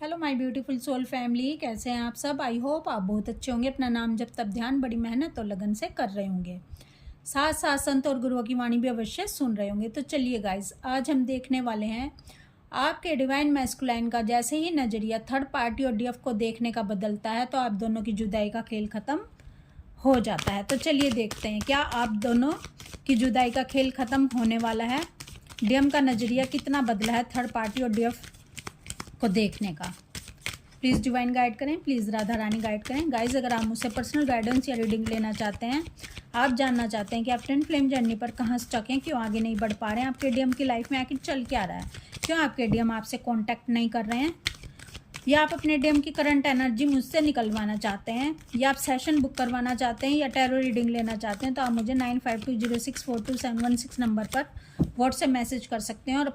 Hello my beautiful soul family, कैसे हैं आप सब। आई होप आप बहुत अच्छे होंगे। अपना नाम जब तब ध्यान बड़ी मेहनत और लगन से कर रहे होंगे, साथ साथ संत और गुरुओं की वाणी भी अवश्य सुन रहे होंगे। तो चलिए गाइस, आज हम देखने वाले हैं आपके डिवाइन मैस्कुलाइन का जैसे ही नज़रिया थर्ड पार्टी और डीएफ को देखने का बदलता है तो आप दोनों की जुदाई का खेल ख़त्म हो जाता है। तो चलिए देखते हैं क्या आप दोनों की जुदाई का खेल ख़त्म होने वाला है। डीएम का नज़रिया कितना बदला है थर्ड पार्टी और डीएफ को देखने का। प्लीज़ डिवाइन गाइड करें, प्लीज़ राधा रानी गाइड करें। गाइज, अगर आप मुझसे पर्सनल गाइडेंस या रीडिंग लेना चाहते हैं, आप जानना चाहते हैं कि आप ट्विन फ्लेम जर्नी पर कहाँ स्टक हैं, क्यों आगे नहीं बढ़ पा रहे हैं, आपके डीएम की लाइफ में आखिर चल क्या रहा है, क्यों आपके डीएम आपसे कॉन्टैक्ट नहीं कर रहे हैं, या आप अपने डीएम की करंट एनर्जी मुझसे निकलवाना चाहते हैं, या आप सेशन बुक करवाना चाहते हैं, या टैरो रीडिंग लेना चाहते हैं, तो आप मुझे 9520642716 नंबर पर व्हाट्सएप मैसेज कर सकते हैं और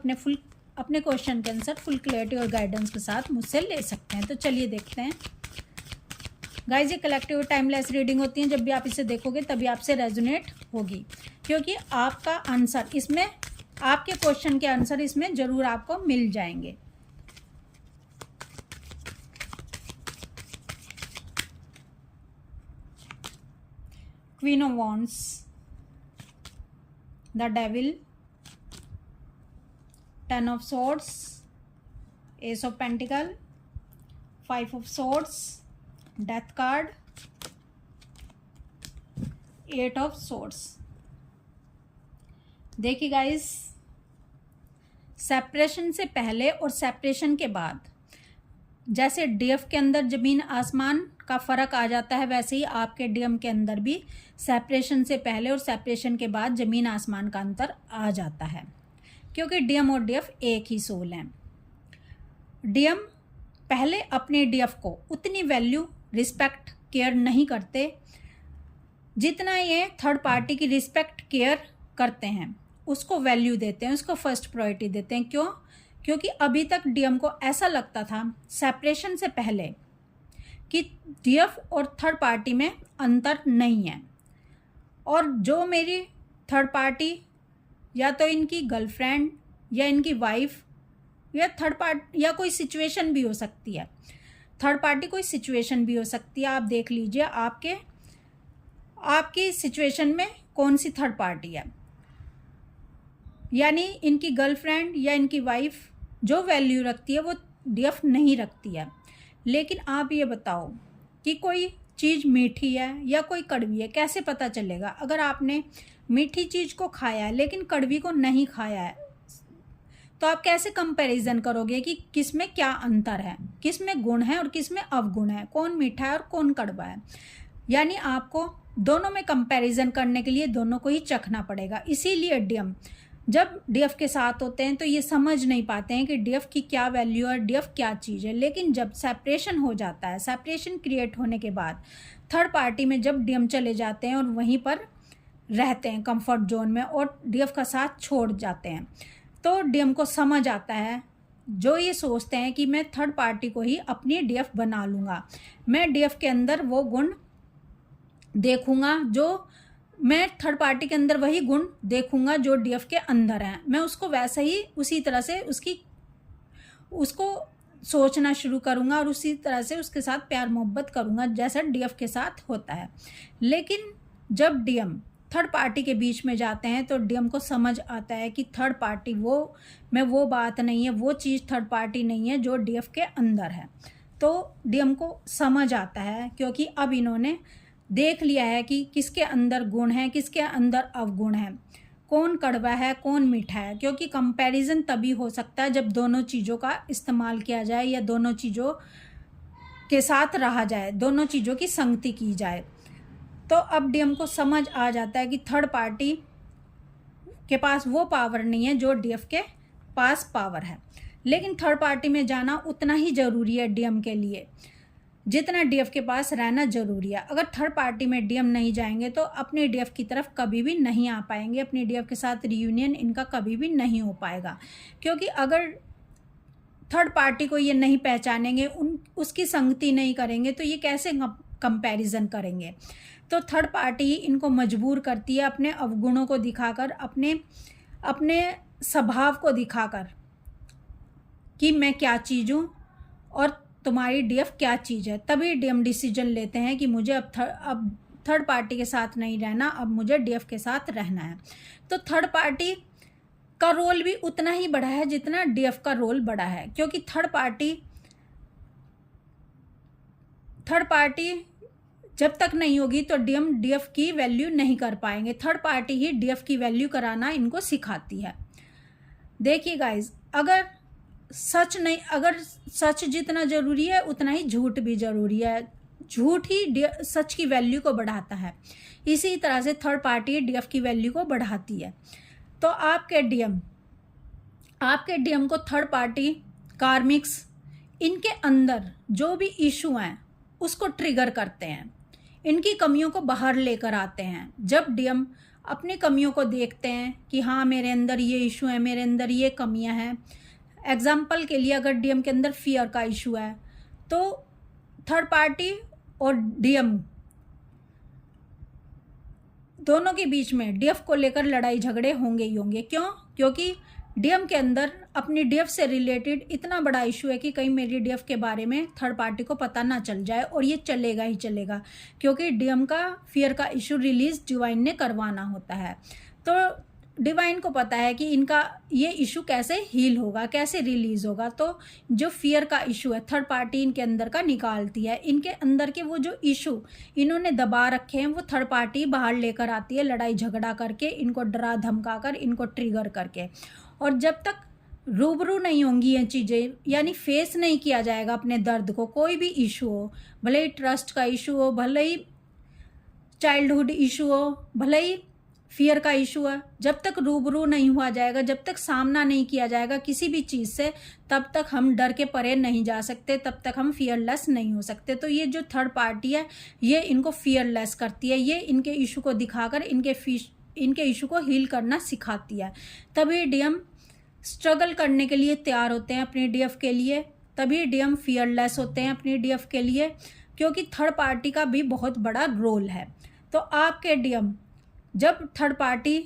अपने क्वेश्चन के आंसर फुल क्लैरिटी और गाइडेंस के साथ मुझसे ले सकते हैं। तो चलिए देखते हैं गाइज, ये कलेक्टिव टाइमलेस रीडिंग होती है। जब भी आप इसे देखोगे तभी आपसे रेजोनेट होगी, क्योंकि आपका आंसर इसमें, आपके क्वेश्चन के आंसर इसमें ज़रूर आपको मिल जाएंगे। Queen of wands, the devil, 10 of swords, ace of pentacle, 5 of swords, death card, 8 of swords। देखिए गाइस, सेपरेशन से पहले और सेपरेशन के बाद जैसे डीएफ के अंदर ज़मीन आसमान का फ़र्क आ जाता है, वैसे ही आपके डीएम के अंदर भी सेपरेशन से पहले और सेपरेशन के बाद ज़मीन आसमान का अंतर आ जाता है, क्योंकि डीएम और डीएफ एक ही सोल हैं। डीएम पहले अपने डीएफ को उतनी वैल्यू, रिस्पेक्ट, केयर नहीं करते जितना ये थर्ड पार्टी की रिस्पेक्ट, केयर करते हैं, उसको वैल्यू देते हैं, उसको फर्स्ट प्रायोरिटी देते हैं। क्यों? क्योंकि अभी तक डीएम को ऐसा लगता था सेपरेशन से पहले कि डीएफ और थर्ड पार्टी में अंतर नहीं है, और जो मेरी थर्ड पार्टी या तो इनकी गर्लफ्रेंड या इनकी वाइफ या थर्ड पार्टी, या कोई सिचुएशन भी हो सकती है, थर्ड पार्टी कोई सिचुएशन भी हो सकती है। आप देख लीजिए आपकी सिचुएशन में कौन सी थर्ड पार्टी है, यानी इनकी गर्लफ्रेंड या इनकी वाइफ जो वैल्यू रखती है वो डीएफ नहीं रखती है। लेकिन आप ये बताओ कि कोई चीज़ मीठी है या कोई कड़वी है, कैसे पता चलेगा? अगर आपने मीठी चीज़ को खाया है लेकिन कड़वी को नहीं खाया है, तो आप कैसे कंपैरिजन करोगे कि किस में क्या अंतर है, किस में गुण है और किस में अवगुण है, कौन मीठा है और कौन कड़वा है? यानी आपको दोनों में कंपैरिजन करने के लिए दोनों को ही चखना पड़ेगा। इसीलिए डीएम जब डीएफ के साथ होते हैं तो ये समझ नहीं पाते हैं कि डीएफ की क्या वैल्यू है, डीएफ क्या चीज़ है। लेकिन जब सेपरेशन हो जाता है, सेपरेशन क्रिएट होने के बाद थर्ड पार्टी में जब डीएम चले जाते हैं और वहीं पर रहते हैं कंफर्ट जोन में और डीएफ का साथ छोड़ जाते हैं, तो डीएम को समझ आता है, जो ये सोचते हैं कि मैं थर्ड पार्टी को ही अपनी डीएफ बना लूँगा, मैं डीएफ के अंदर वो गुण देखूँगा, जो मैं थर्ड पार्टी के अंदर वही गुण देखूँगा जो डीएफ के अंदर हैं, मैं उसको वैसे ही उसी तरह से उसको सोचना शुरू करूँगा और उसी तरह से उसके साथ प्यार मोहब्बत करूँगा जैसा डीएफ के साथ होता है। लेकिन जब डीएम थर्ड पार्टी के बीच में जाते हैं तो डीएम को समझ आता है कि थर्ड पार्टी वो बात नहीं है, वो चीज़ थर्ड पार्टी नहीं है जो डीएफ के अंदर है। तो डीएम को समझ आता है, क्योंकि अब इन्होंने देख लिया है कि किसके अंदर गुण है, किसके अंदर अवगुण है, कौन कड़वा है, कौन मीठा है। क्योंकि कंपैरिजन तभी हो सकता है जब दोनों चीज़ों का इस्तेमाल किया जाए या दोनों चीज़ों के साथ रहा जाए, दोनों चीज़ों की संगति की जाए। तो अब डीएम को समझ आ जाता है कि थर्ड पार्टी के पास वो पावर नहीं है जो डीएफ के पास पावर है। लेकिन थर्ड पार्टी में जाना उतना ही ज़रूरी है डीएम के लिए जितना डीएफ के पास रहना ज़रूरी है। अगर थर्ड पार्टी में डीएम नहीं जाएंगे तो अपने डीएफ की तरफ कभी भी नहीं आ पाएंगे, अपने डीएफ के साथ रियूनियन इनका कभी भी नहीं हो पाएगा। क्योंकि अगर थर्ड पार्टी को ये नहीं पहचानेंगे, उसकी संगति नहीं करेंगे, तो ये कैसे कंपैरिजन करेंगे? तो थर्ड पार्टी ही इनको मजबूर करती है अपने अवगुणों को दिखाकर, अपने स्वभाव को दिखाकर कि मैं क्या चीज़ हूँ और तुम्हारी डीएफ क्या चीज़ है, तभी डीएम डिसीजन लेते हैं कि मुझे अब थर्ड पार्टी के साथ नहीं रहना, अब मुझे डीएफ के साथ रहना है। तो थर्ड पार्टी का रोल भी उतना ही बड़ा है जितना डीएफ का रोल बड़ा है, क्योंकि थर्ड पार्टी जब तक नहीं होगी तो डीएम डीएफ की वैल्यू नहीं कर पाएंगे। थर्ड पार्टी ही डीएफ की वैल्यू कराना इनको सिखाती है। देखिए गाइज, अगर सच जितना ज़रूरी है उतना ही झूठ भी ज़रूरी है। झूठ ही सच की वैल्यू को बढ़ाता है। इसी तरह से थर्ड पार्टी डीएफ की वैल्यू को बढ़ाती है। तो आपके डीएम को थर्ड पार्टी, कार्मिक्स, इनके अंदर जो भी इशू हैं उसको ट्रिगर करते हैं, इनकी कमियों को बाहर लेकर आते हैं। जब डीएम अपनी कमियों को देखते हैं कि हाँ मेरे अंदर ये इशू है, मेरे अंदर ये कमियां हैं। एग्जाम्पल के लिए अगर डीएम के अंदर फियर का इशू है तो थर्ड पार्टी और डीएम दोनों के बीच में डीएफ को लेकर लड़ाई झगड़े होंगे ही होंगे। क्यों? क्योंकि डीएम के अंदर अपनी डीएफ से रिलेटेड इतना बड़ा इशू है कि कहीं मेरी डीएफ के बारे में थर्ड पार्टी को पता ना चल जाए, और ये चलेगा ही चलेगा, क्योंकि डीएम का फियर का इशू रिलीज डिवाइन ने करवाना होता है। तो डिवाइन को पता है कि इनका ये इशू कैसे हील होगा, कैसे रिलीज होगा। तो जो फियर का इशू है थर्ड पार्टी इनके अंदर का निकालती है। इनके अंदर के वो जो इशू इन्होंने दबा रखे हैं वो थर्ड पार्टी बाहर लेकर आती है, लड़ाई झगड़ा करके, इनको डरा धमका कर, इनको ट्रिगर करके। और जब तक रूबरू नहीं होंगी ये चीज़ें, यानी फेस नहीं किया जाएगा अपने दर्द को, कोई भी इशू हो, भले ही ट्रस्ट का इशू हो, भले ही चाइल्डहुड इशू हो, भले ही फियर का इशू है, जब तक रूबरू नहीं हुआ जाएगा, जब तक सामना नहीं किया जाएगा किसी भी चीज़ से, तब तक हम डर के परे नहीं जा सकते, तब तक हम फियरलेस नहीं हो सकते। तो ये जो थर्ड पार्टी है ये इनको फियरलेस करती है, ये इनके इशू को दिखाकर इनके इशू को हील करना सिखाती है। तभी डीएम स्ट्रगल करने के लिए तैयार होते हैं अपनी डीएफ के लिए, तभी डीएम फियरलेस होते हैं अपनी डीएफ के लिए, क्योंकि थर्ड पार्टी का भी बहुत बड़ा रोल है। तो आपके डीएम जब थर्ड पार्टी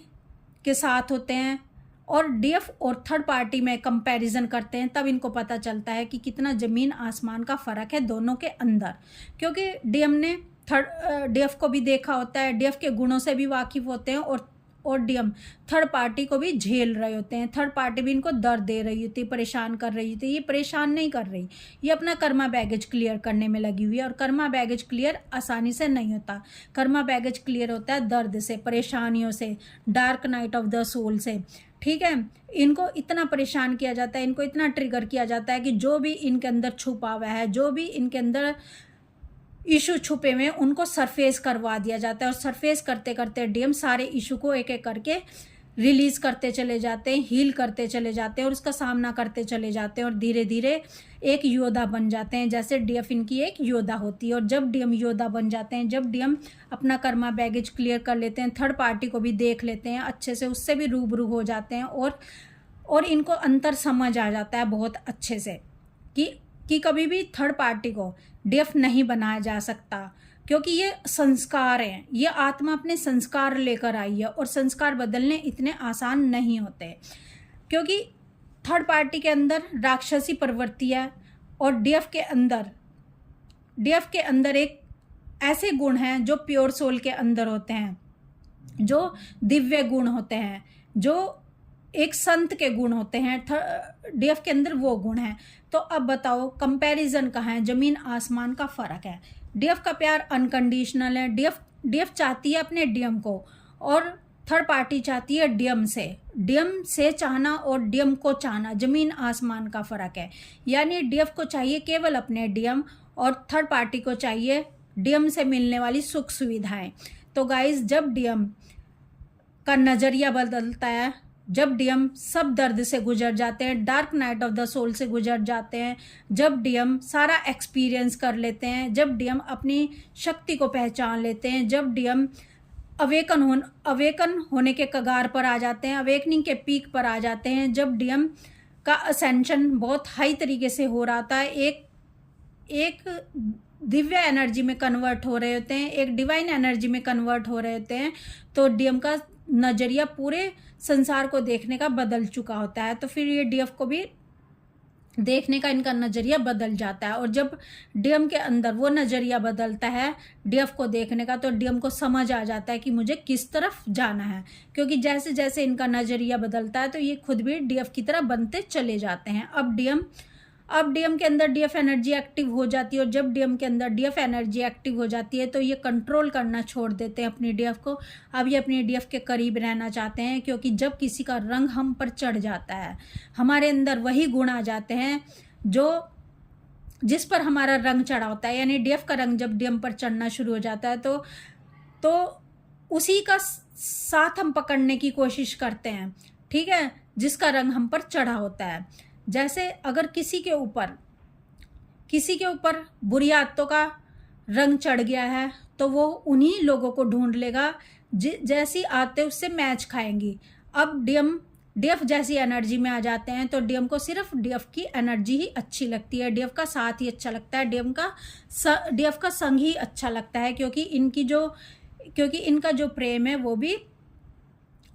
के साथ होते हैं और डीएफ और थर्ड पार्टी में कंपैरिजन करते हैं, तब इनको पता चलता है कि कितना ज़मीन आसमान का फ़र्क है दोनों के अंदर। क्योंकि डीएम ने डीएफ को भी देखा होता है, डीएफ के गुणों से भी वाकिफ़ होते हैं, और डीएम थर्ड पार्टी को भी झेल रहे होते हैं। थर्ड पार्टी भी इनको दर्द दे रही होती, परेशान कर रही होती। ये परेशान नहीं कर रही, ये अपना कर्मा बैगेज क्लियर करने में लगी हुई है। और कर्मा बैगेज क्लियर आसानी से नहीं होता। कर्मा बैगेज क्लियर होता है दर्द से, परेशानियों से, dark night of the soul से। ठीक है, इनको इतना परेशान किया जाता है, इनको इतना ट्रिगर किया जाता है कि जो भी इनके अंदर छुपा हुआ है, जो भी इनके अंदर इशू छुपे हुए उनको सरफेस करवा दिया जाता है। और सरफेस करते करते डीएम सारे इशू को एक एक करके रिलीज करते चले जाते हैं, हील करते चले जाते हैं, और उसका सामना करते चले जाते हैं, और धीरे धीरे एक योद्धा बन जाते हैं। जैसे डीएफ इनकी एक योद्धा होती है। और जब डीएम योद्धा बन जाते हैं, जब डीएम अपना कर्मा बैगेज क्लियर कर लेते हैं, थर्ड पार्टी को भी देख लेते हैं अच्छे से, उससे भी रूबरू हो जाते हैं, और इनको अंतर समझ आ जाता है बहुत अच्छे से कि कभी भी थर्ड पार्टी को डीएफ नहीं बनाया जा सकता, क्योंकि ये संस्कार हैं। ये आत्मा अपने संस्कार लेकर आई है, और संस्कार बदलने इतने आसान नहीं होते, क्योंकि थर्ड पार्टी के अंदर राक्षसी प्रवृत्ति है, और डीएफ के अंदर एक ऐसे गुण हैं जो प्योर सोल के अंदर होते हैं, जो दिव्य गुण होते हैं, जो एक संत के गुण होते हैं। डीएफ के अंदर वो गुण हैं। तो अब बताओ कंपैरिजन कहाँ है? ज़मीन आसमान का फ़र्क है। डीएफ का प्यार अनकंडीशनल है। डीएफ चाहती है अपने डीएम को, और थर्ड पार्टी चाहती है डीएम से। डीएम से चाहना और डीएम को चाहना ज़मीन आसमान का फ़र्क है। यानी डीएफ को चाहिए केवल अपने डीएम, और थर्ड पार्टी को चाहिए डीएम से मिलने वाली सुख सुविधाएं। तो गाइस, जब डीएम का नज़रिया बदलता है, जब डीएम सब दर्द से गुजर जाते हैं, dark night of the soul से गुजर जाते हैं, जब डीएम सारा एक्सपीरियंस कर लेते हैं, जब डीएम अपनी शक्ति को पहचान लेते हैं, जब डीएम अवेकन होने के कगार पर आ जाते हैं, अवेकनिंग के पीक पर आ जाते हैं, जब डीएम का असेंशन बहुत हाई तरीके से हो रहा था, एक दिव्य एनर्जी में कन्वर्ट हो रहे होते हैं, एक डिवाइन एनर्जी में कन्वर्ट हो रहे होते हैं, तो डीएम का नज़रिया पूरे संसार को देखने का बदल चुका होता है। तो फिर ये डीएफ को भी देखने का इनका नज़रिया बदल जाता है। और जब डीएम के अंदर वो नज़रिया बदलता है डीएफ को देखने का, तो डीएम को समझ आ जाता है कि मुझे किस तरफ जाना है, क्योंकि जैसे जैसे इनका नज़रिया बदलता है तो ये खुद भी डीएफ की तरह बनते चले जाते हैं। अब डीएम के अंदर डीएफ एनर्जी एक्टिव हो जाती है, और जब डीएम के अंदर डीएफ एनर्जी एक्टिव हो जाती है तो ये कंट्रोल करना छोड़ देते हैं अपनी डीएफ को। अब ये अपनी डीएफ के करीब रहना चाहते हैं, क्योंकि जब किसी का रंग हम पर चढ़ जाता है, हमारे अंदर वही गुण आ जाते हैं जो जिस पर हमारा रंग चढ़ा होता है। यानी डीएफ का रंग जब डीएम पर चढ़ना शुरू हो जाता है तो उसी का साथ हम पकड़ने की कोशिश करते हैं, ठीक है, जिसका रंग हम पर चढ़ा होता है। जैसे अगर किसी के ऊपर बुरी आदतों का रंग चढ़ गया है तो वो उन्हीं लोगों को ढूंढ लेगा जैसी आदतें उससे मैच खाएंगी। अब डीएफ जैसी एनर्जी में आ जाते हैं तो डीएम को सिर्फ डीएफ की एनर्जी ही अच्छी लगती है, डीएफ का साथ ही अच्छा लगता है, डीएफ का संग ही अच्छा लगता है, क्योंकि इनका जो प्रेम है वो भी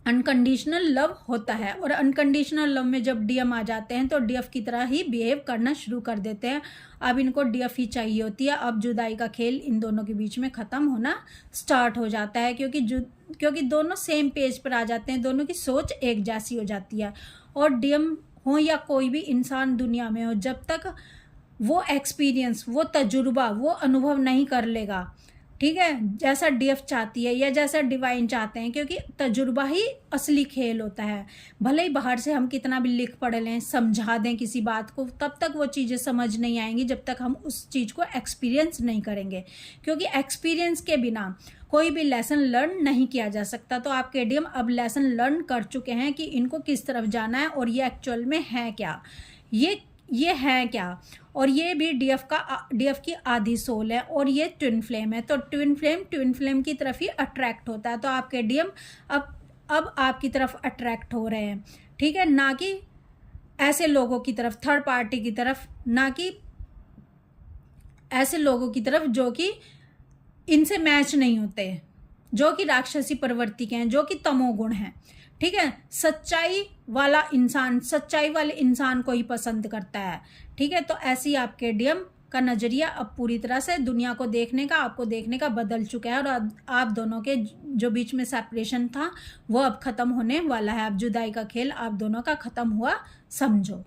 अनकंडीशनल लव होता है। और अनकंडीशनल लव में जब डीएम आ जाते हैं तो डीएफ की तरह ही बिहेव करना शुरू कर देते हैं। अब इनको डीएफ ही चाहिए होती है। अब जुदाई का खेल इन दोनों के बीच में ख़त्म होना स्टार्ट हो जाता है, क्योंकि दोनों सेम पेज पर आ जाते हैं, दोनों की सोच एक जैसी हो जाती है। और डीएम हो या कोई भी इंसान दुनिया में हो, जब तक वो एक्सपीरियंस, वो तजुर्बा, वो अनुभव नहीं कर लेगा, ठीक है, जैसा डीएफ चाहती है या जैसा डिवाइन चाहते हैं, क्योंकि तजुर्बा ही असली खेल होता है। भले ही बाहर से हम कितना भी लिख पढ़ लें, समझा दें किसी बात को, तब तक वो चीज़ें समझ नहीं आएंगी जब तक हम उस चीज़ को एक्सपीरियंस नहीं करेंगे, क्योंकि एक्सपीरियंस के बिना कोई भी लेसन लर्न नहीं किया जा सकता। तो आपके डीएम अब लेसन लर्न कर चुके हैं कि इनको किस तरफ जाना है और ये एक्चुअल में है क्या, ये है क्या। और ये भी डीएफ की आधी सोल है, और ये ट्विन फ्लेम है। तो ट्विन फ्लेम की तरफ ही अट्रैक्ट होता है। तो आपके डीएम अब आपकी तरफ अट्रैक्ट हो रहे हैं, ठीक है, ना कि ऐसे लोगों की तरफ, थर्ड पार्टी की तरफ, ना कि ऐसे लोगों की तरफ जो कि इनसे मैच नहीं होते, जो कि राक्षसी प्रवृत्ति के हैं, जो कि तमोगुण हैं, ठीक है। सच्चाई वाले इंसान को ही पसंद करता है, ठीक है। तो ऐसी आपके डीएम का नज़रिया अब पूरी तरह से दुनिया को आपको देखने का बदल चुका है, और आप दोनों के जो बीच में सेपरेशन था वो अब ख़त्म होने वाला है। अब जुदाई का खेल आप दोनों का ख़त्म हुआ समझो।